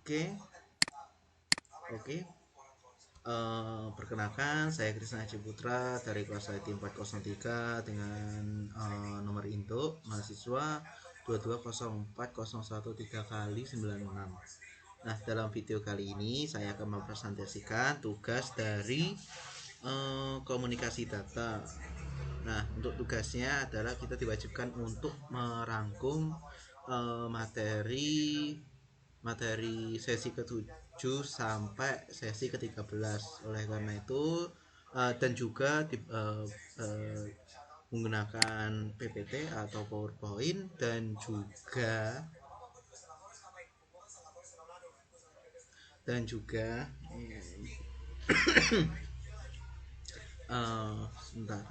Oke, oke. Perkenalkan, saya Krisna Haji Putra dari kelas IT 403 dengan nomor induk mahasiswa 220401 kali 96. Nah, dalam video kali ini saya akan mempresentasikan tugas dari komunikasi data. Nah, untuk tugasnya adalah kita diwajibkan untuk merangkum materi sesi ke-7 sampai sesi ke-13. Oleh karena itu dan juga menggunakan PPT atau PowerPoint dan juga sebentar.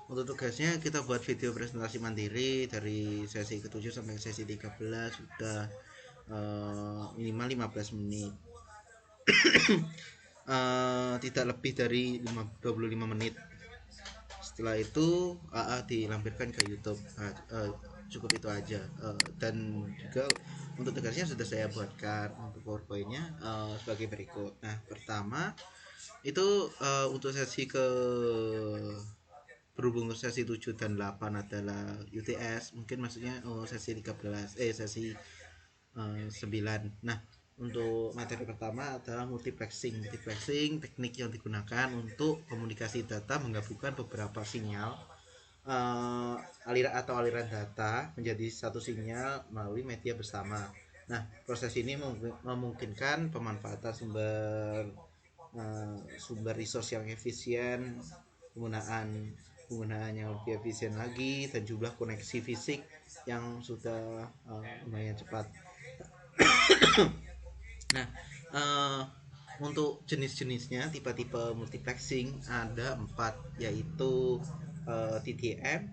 Untuk tugasnya kita buat video presentasi mandiri dari sesi ke-7 sampai sesi 13 sudah minimal 15 menit. Tidak lebih dari 25 menit. Setelah itu dilampirkan ke YouTube. Cukup itu aja. Dan juga untuk tugasnya sudah saya buatkan untuk PowerPoint-nya sebagai berikut. Nah, pertama itu untuk sesi berhubung sesi 7 dan 8 adalah UTS, mungkin maksudnya sesi 13 sesi 9. Nah, untuk materi pertama adalah multiplexing. Teknik yang digunakan untuk komunikasi data menggabungkan beberapa sinyal aliran data menjadi satu sinyal melalui media bersama. Nah, proses ini memungkinkan pemanfaatan sumber resource yang efisien, penggunaan yang lebih efisien lagi, dan jumlah koneksi fisik yang sudah lumayan cepat. Nah, untuk jenis-jenisnya, tipe-tipe multiplexing ada 4, yaitu TDM,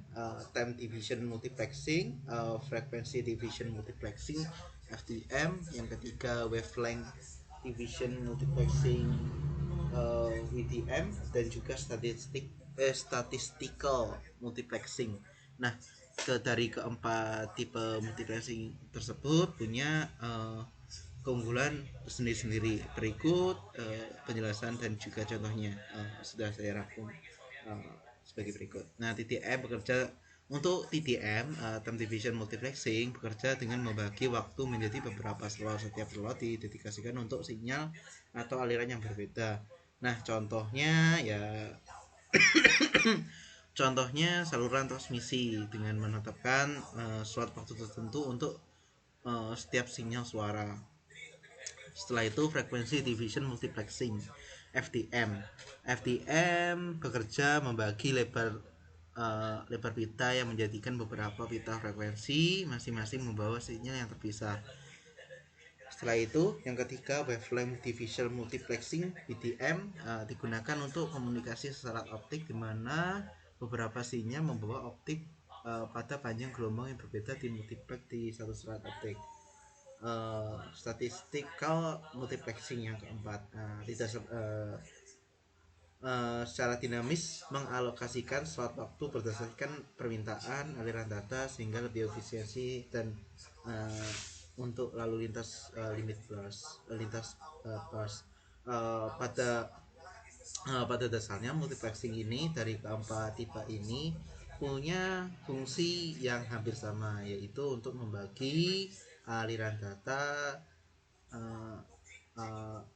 time division multiplexing, frequency division multiplexing, FDM. Yang ketiga wavelength division multiplexing, VDM, dan juga statistical multiplexing. Nah, dari keempat tipe multiplexing tersebut punya keunggulan sendiri-sendiri. Berikut penjelasan dan juga contohnya sudah saya rangkum sebagai berikut. Nah, TDM bekerja untuk TDM, time division multiplexing, bekerja dengan membagi waktu menjadi beberapa slot. Setiap slot didedikasikan untuk sinyal atau aliran yang berbeda. Nah, contohnya saluran transmisi dengan menetapkan slot waktu tertentu untuk setiap sinyal suara. Setelah itu frekuensi division multiplexing, FDM bekerja membagi lebar pita yang menjadikan beberapa pita frekuensi masing-masing membawa sinyal yang terpisah. Setelah itu, yang ketiga wavelength division multiplexing, WDM, digunakan untuk komunikasi serat optik di mana beberapa sinyal membawa optik pada panjang gelombang yang berbeda dimultiplex di satu serat optik. Statistical multiplexing yang keempat, secara dinamis mengalokasikan slot waktu berdasarkan permintaan aliran data sehingga lebih efisiensi dan untuk lalu lintas pada dasarnya multiplexing ini dari keempat tipe ini punya fungsi yang hampir sama, yaitu untuk membagi aliran data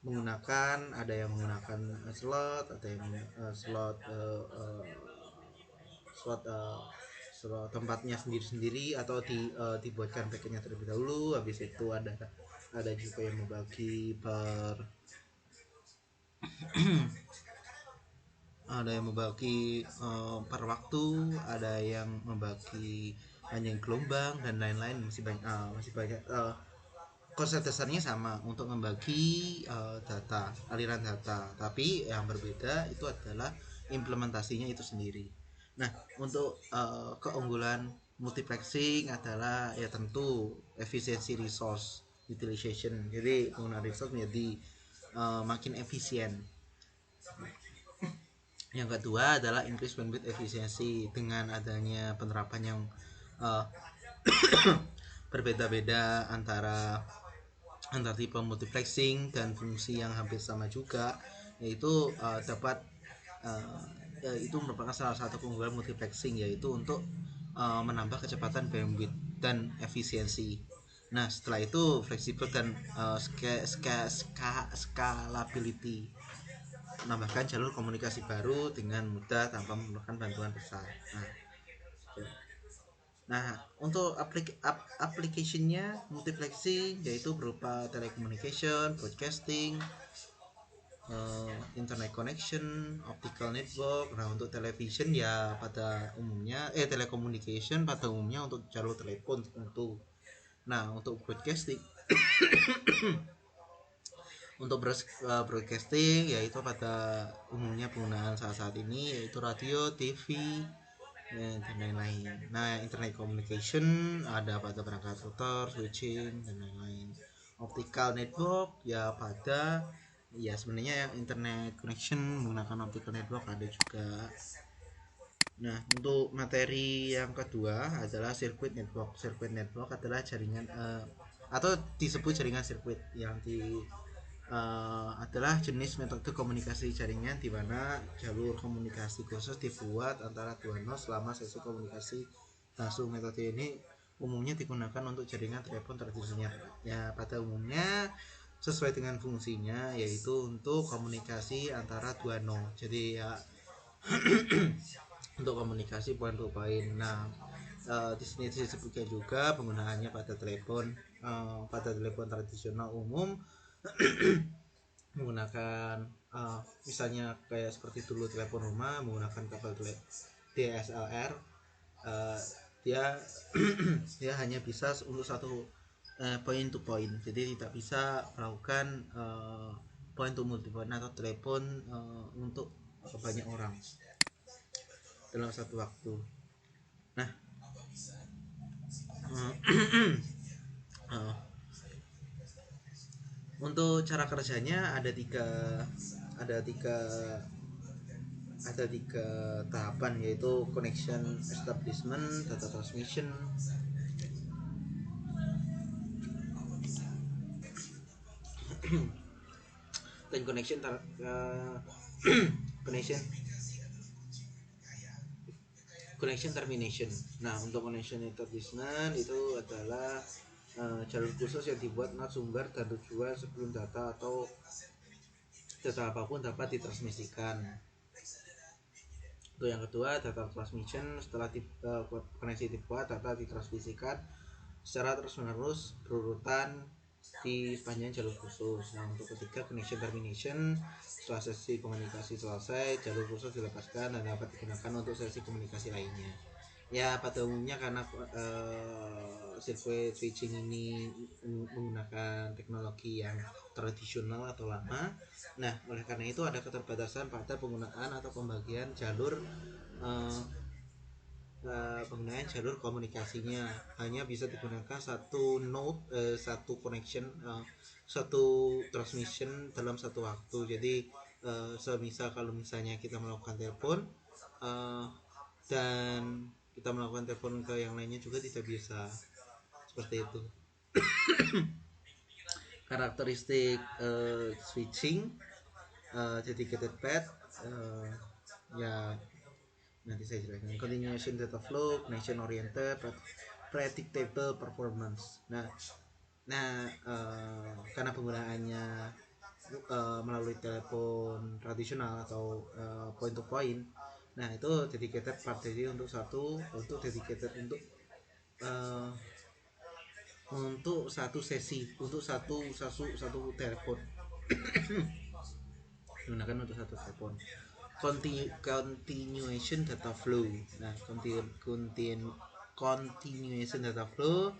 menggunakan, ada yang menggunakan slot, ada yang slot tempatnya sendiri-sendiri, atau dibuatkan packetnya terlebih dahulu. Habis itu ada juga yang membagi per waktu, ada yang membagi panjang gelombang dan lain-lain. Masih banyak konsep dasarnya sama untuk membagi aliran data, tapi yang berbeda itu adalah implementasinya itu sendiri. Nah, untuk keunggulan multiplexing adalah tentu efisiensi resource utilization. Jadi penggunaan resource menjadi makin efisien. Yang kedua adalah increase bandwidth efficiency dengan adanya penerapan yang uh, berbeda-beda antara tipe multiplexing dan fungsi yang hampir sama juga, yaitu dapat itu merupakan salah satu keunggulan multiplexing, yaitu untuk menambah kecepatan bandwidth dan efisiensi. Nah, setelah itu fleksibel dan scalability, menambahkan jalur komunikasi baru dengan mudah tanpa memerlukan bantuan besar. Nah, untuk application-nya multiplexing yaitu berupa telecommunication, broadcasting, internet connection, optical network. Nah, untuk television ya pada umumnya telecommunication pada umumnya untuk jalur telepon tentu. Nah, untuk broadcasting untuk broadcasting yaitu pada umumnya penggunaan saat ini yaitu radio, TV, dan lain-lain. Nah, internet communication ada pada perangkat router, switching, dan lain-lain. Optical network ya pada ya sebenarnya yang internet connection menggunakan optical network ada juga. Nah, untuk materi yang kedua adalah circuit network. Circuit network adalah jaringan atau disebut jaringan sirkuit yang adalah jenis metode komunikasi jaringan di mana jalur komunikasi khusus dibuat antara dua node selama sesi komunikasi langsung. Metode ini umumnya digunakan untuk jaringan telepon tradisional. Ya, pada umumnya sesuai dengan fungsinya yaitu untuk komunikasi antara dua node. Jadi ya untuk komunikasi point to point. Nah, di sini disebutkan juga penggunaannya pada telepon tradisional umum menggunakan misalnya kayak seperti dulu telepon rumah menggunakan kabel DSLR. Dia dia hanya bisa untuk satu point to point, jadi tidak bisa melakukan point to multipoint atau telepon untuk banyak orang dalam satu waktu. Nah, untuk cara kerjanya ada tiga tahapan, yaitu connection establishment, data transmission, dan connection termination. Nah, untuk connection establishment itu adalah jalur khusus yang dibuat sumber dan tujuan sebelum data atau data apapun dapat ditransmisikan. Untuk yang kedua, data transmission. Setelah koneksi dibuat, data ditransmisikan secara terus-menerus berurutan di sepanjang jalur khusus. Nah, untuk ketiga, connection termination. Setelah sesi komunikasi selesai, jalur khusus dilepaskan dan dapat digunakan untuk sesi komunikasi lainnya. Ya, pada umumnya karena circuit switching ini menggunakan teknologi yang tradisional atau lama. Nah, oleh karena itu ada keterbatasan pada penggunaan atau pembagian jalur penggunaan jalur komunikasinya. Hanya bisa digunakan satu node, satu connection, satu transmission dalam satu waktu. Jadi semisal kalau misalnya kita melakukan telepon dan kita melakukan telepon ke yang lainnya juga tidak bisa seperti itu. Karakteristik switching dedicated path ya nanti saya jelaskan. Continuation data flow, connection oriented, predictable performance. Nah karena penggunaannya melalui telepon tradisional atau point to point, nah itu dedicated part, jadi untuk dedicated untuk satu sesi, untuk satu telepon menggunakan untuk satu telepon. Continuation data flow. Nah, continuation data flow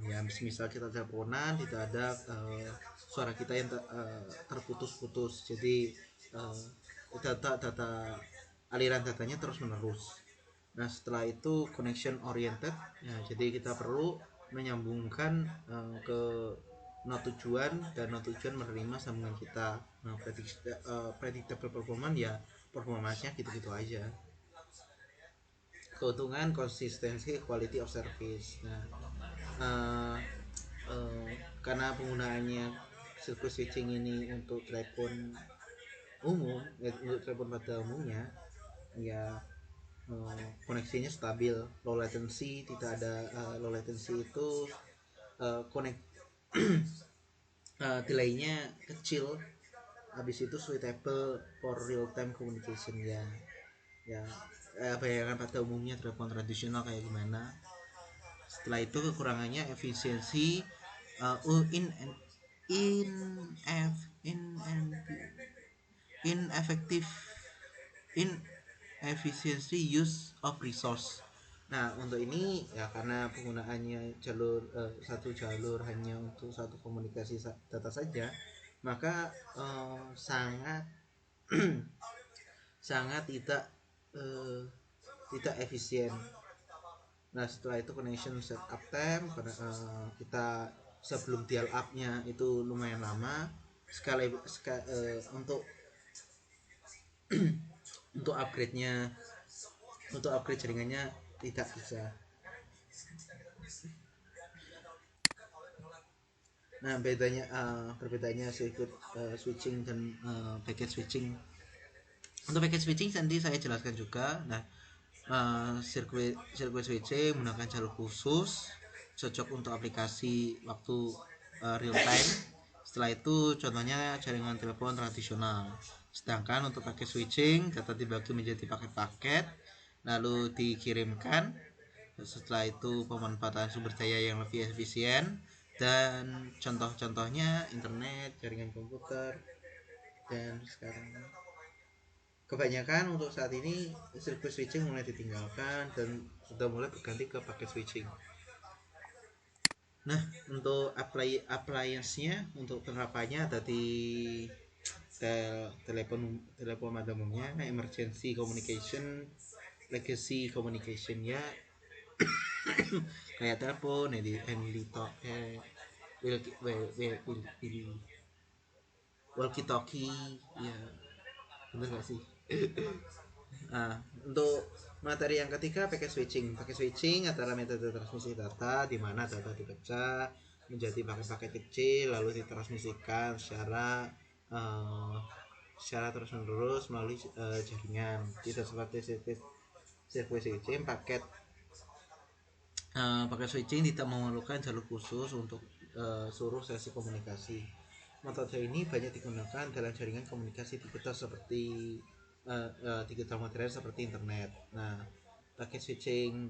ya misal kita teleponan tidak ada suara kita yang terputus-putus, jadi aliran datanya terus menerus. Nah, setelah itu connection oriented. Nah, jadi kita perlu menyambungkan ke not tujuan dan not tujuan menerima sambungan kita. Nah, predictable performance ya performanya gitu-gitu aja. Keuntungan konsistensi quality of service. Nah, uh, karena penggunaannya circuit switching ini untuk telepon umum, untuk telepon pada umumnya ya, koneksinya stabil, low latency, tidak ada low latency itu connect delaynya kecil, habis itu suitable for real time communication ya. Ya, bayangan pada umumnya telepon tradisional kayak gimana. Setelah itu kekurangannya efisiensi, in in in ineffective inefficiency use of resource. Nah, untuk ini ya karena penggunaannya satu jalur hanya untuk satu komunikasi data saja, maka sangat sangat tidak efisien. Nah, setelah itu connection setup time, kita sebelum dial up-nya itu lumayan lama sekali, untuk untuk upgrade jaringannya tidak bisa. Nah, perbedaannya circuit switching dan packet switching. Untuk packet switching nanti saya jelaskan juga. Nah, circuit switching menggunakan jalur khusus, cocok untuk aplikasi waktu real time. Setelah itu contohnya jaringan telepon tradisional. Sedangkan untuk packet switching data dibagi menjadi paket-paket lalu dikirimkan. Setelah itu pemanfaatan sumber daya yang lebih efisien, dan contoh-contohnya internet, jaringan komputer, dan sekarang kebanyakan untuk saat ini circuit switching mulai ditinggalkan dan sudah mulai berganti ke packet switching. Nah, untuk appliance-nya, untuk penerapannya ada di telepon pada umumnya, emergency communication, legacy communication ya, kayak telepon, walkie talkie ya, bener gak sih? Nah, untuk materi yang ketiga packet switching. Packet switching adalah metode transmisi data di mana data dipecah menjadi paket-paket kecil lalu ditransmisikan secara terus menerus melalui jaringan. Tidak seperti circuit switching, paket switching tidak memerlukan jalur khusus untuk seluruh sesi komunikasi. Metode ini banyak digunakan dalam jaringan komunikasi digital seperti digital modern seperti internet. Nah, paket switching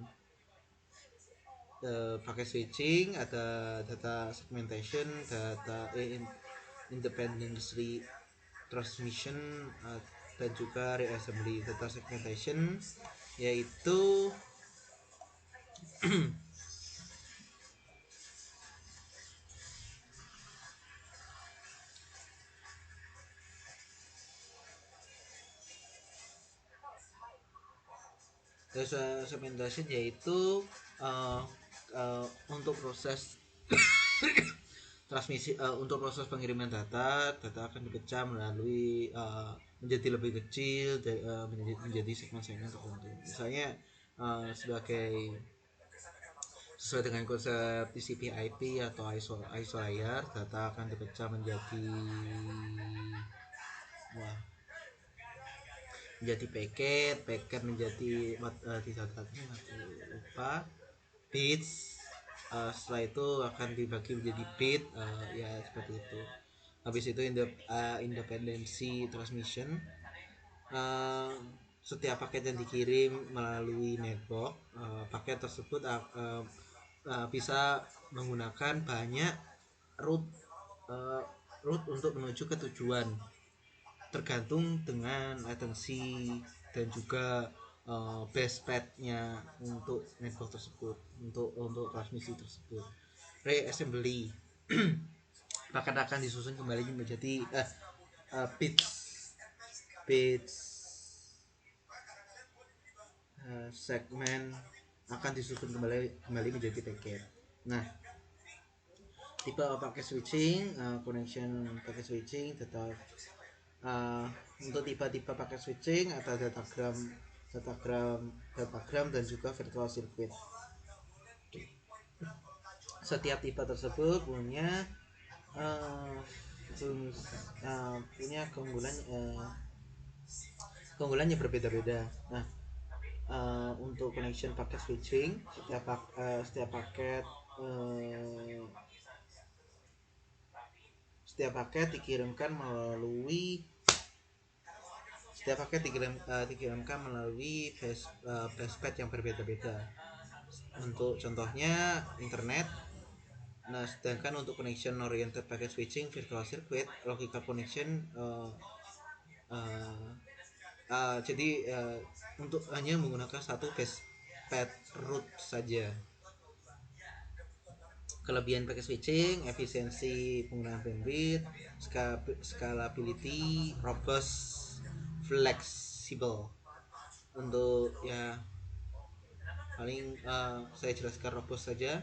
ada data segmentation, data independently transmission, dan juga reassembly. Data segmentation yaitu data segmentation yaitu untuk proses transmisi, untuk proses pengiriman data akan dipecah melalui menjadi lebih kecil, menjadi segmen-segmen tertentu. Misalnya sesuai dengan konsep TCP/IP atau ISO layer, data akan dipecah menjadi paket menjadi bits. Setelah itu akan dibagi menjadi bit, ya seperti itu. Habis itu independency transmission, setiap paket yang dikirim melalui network, paket tersebut bisa menggunakan banyak route untuk menuju ke tujuan tergantung dengan latency dan juga base path-nya untuk network tersebut, untuk transmisi tersebut. Reassembly paket akan disusun kembali menjadi bits segmen akan disusun kembali menjadi paket. Nah, tipe paket switching, connection paket switching tetap untuk tipe-tipe paket switching atau datagram dan juga virtual circuit. Setiap tipe tersebut punya punya keunggulannya berbeda-beda. Nah, untuk connection paket switching, setiap paket dikirimkan melalui baseband yang berbeda-beda. Untuk contohnya internet. Nah, sedangkan untuk connection oriented packet switching virtual circuit, logical connection jadi untuk hanya menggunakan satu baseband root saja. Kelebihan packet switching, efisiensi penggunaan bandwidth, scalability, robust, flexible. Untuk ya paling saya jelaskan robust saja.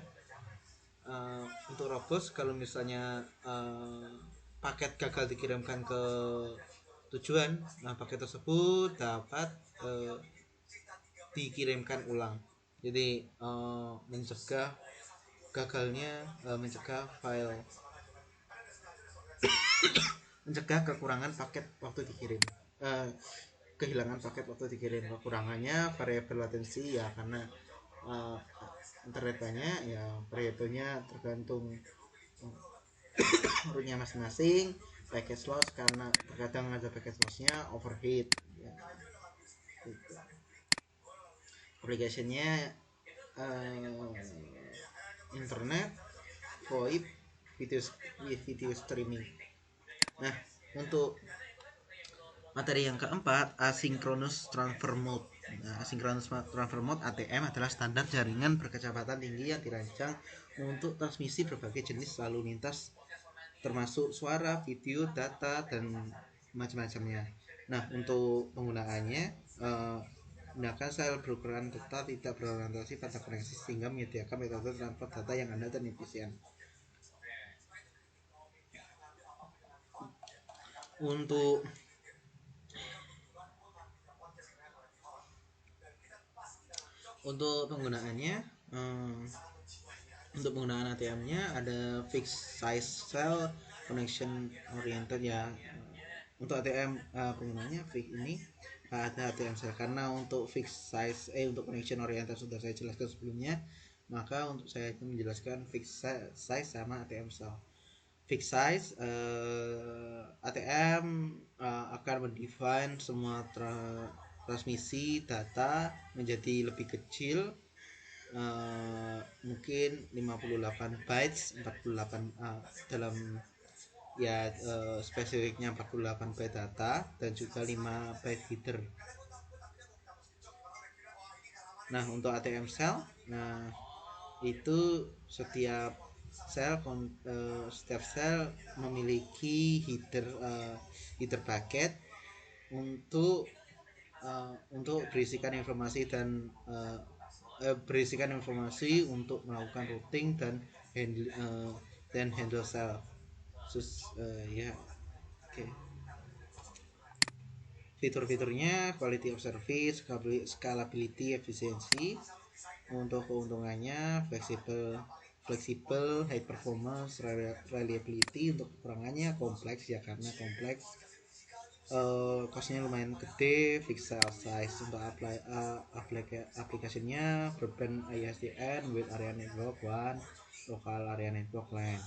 Untuk robust, kalau misalnya paket gagal dikirimkan ke tujuan, nah paket tersebut dapat dikirimkan ulang. Jadi mencegah gagalnya, mencegah kekurangan paket waktu dikirim, kehilangan paket waktu dikirim. Kekurangannya variabel latensi ya, karena internet banyak ya, variabelnya tergantung rootnya masing-masing. Packet loss, karena terkadang ada packet lossnya, overheat ya, gitu. Aplikasinya internet, VoIP, video streaming. Nah, untuk materi yang keempat, asynchronous transfer mode. Nah, asynchronous transfer mode (ATM) adalah standar jaringan berkecepatan tinggi yang dirancang untuk transmisi berbagai jenis lalu lintas, termasuk suara, video, data, dan macam-macamnya. Nah, untuk penggunaannya, gunakan sel berukuran total tidak berorientasi pada koneksi sehingga menyediakan metode transfer data yang andal dan efisien. Untuk penggunaannya, untuk penggunaan ATM-nya ada fixed size cell, connection oriented ya. Untuk ATM penggunaannya ini ada ATM cell, karena untuk fixed size untuk connection oriented sudah saya jelaskan sebelumnya, maka untuk saya menjelaskan fixed size sama ATM cell. Fixed size ATM akan mendefine semua transmisi data menjadi lebih kecil, mungkin 58 bytes, 48 dalam ya spesifiknya 48 byte data dan juga 5 byte header. Nah, untuk ATM cell, nah itu setiap sel memiliki header paket untuk berisikan informasi dan untuk melakukan routing dan handle cell. Okay. Fitur-fiturnya quality of service, scalability, efisiensi. Untuk keuntungannya flexible, high performance, reliability. Untuk kekurangannya kompleks ya, karena kompleks, costnya lumayan gede. Fixed size. Untuk aplikasinya broadband ISDN with area network WAN, local area network LAN.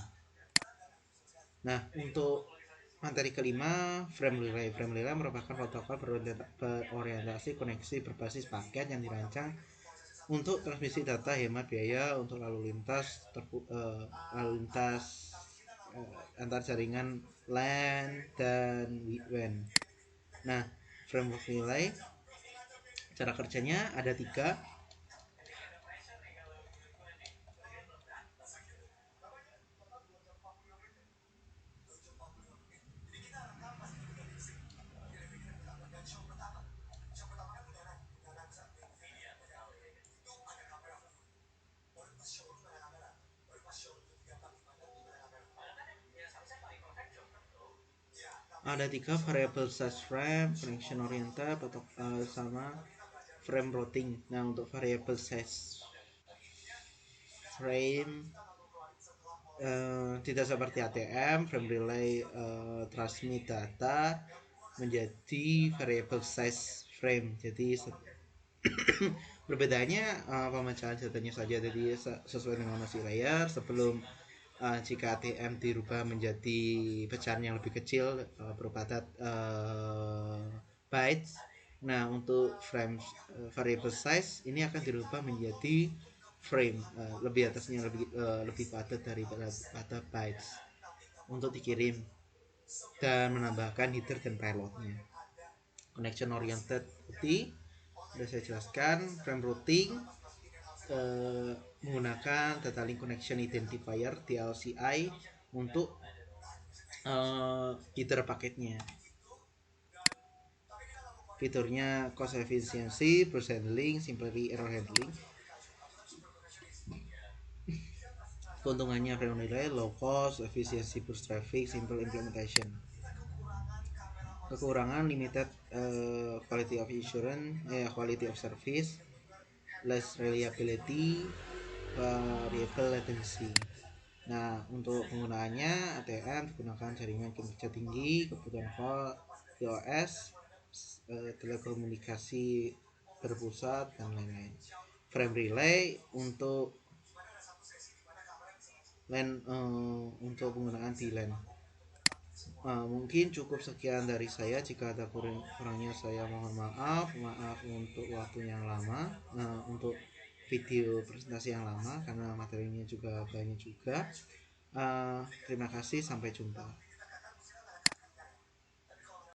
Nah, untuk materi kelima, frame relay. Frame relay merupakan protokol berorientasi koneksi berbasis paket yang dirancang untuk transmisi data hemat biaya untuk lalu lintas antar jaringan LAN dan WAN. Nah, framework relay, cara kerjanya ada 3. ada 3 variable size frame, connection oriented atau sama frame routing. Nah, untuk variable size frame tidak seperti ATM, frame relay transmit data menjadi variable size frame. Jadi perbedaannya pemecahan datanya saja. Jadi sesuai dengan masih layer sebelum jika ATM dirubah menjadi pecahan yang lebih kecil berpadat bytes. Nah, untuk frame variable size ini akan dirubah menjadi frame lebih atasnya lebih padat daripada bytes untuk dikirim dan menambahkan header dan payloadnya. Connection oriented tadi sudah saya jelaskan. Frame routing menggunakan data link connection identifier DLCI untuk header paketnya. Fiturnya cost efficiency, burst handling, simply error handling. Keuntungannya frame relay, low cost, efficiency, burst traffic, simple implementation. Kekurangan limited quality of assurance, quality of service, less reliability, variable latency. Nah, untuk penggunaannya ATM digunakan jaringan kinerja tinggi, kebutuhan QoS, telekomunikasi berpusat dan lain-lain. Frame relay untuk LAN, untuk penggunaan di LAN. Mungkin cukup sekian dari saya. Jika ada kurangnya saya mohon maaf untuk waktu yang lama, untuk video presentasi yang lama karena materinya juga banyak juga. Terima kasih, sampai jumpa.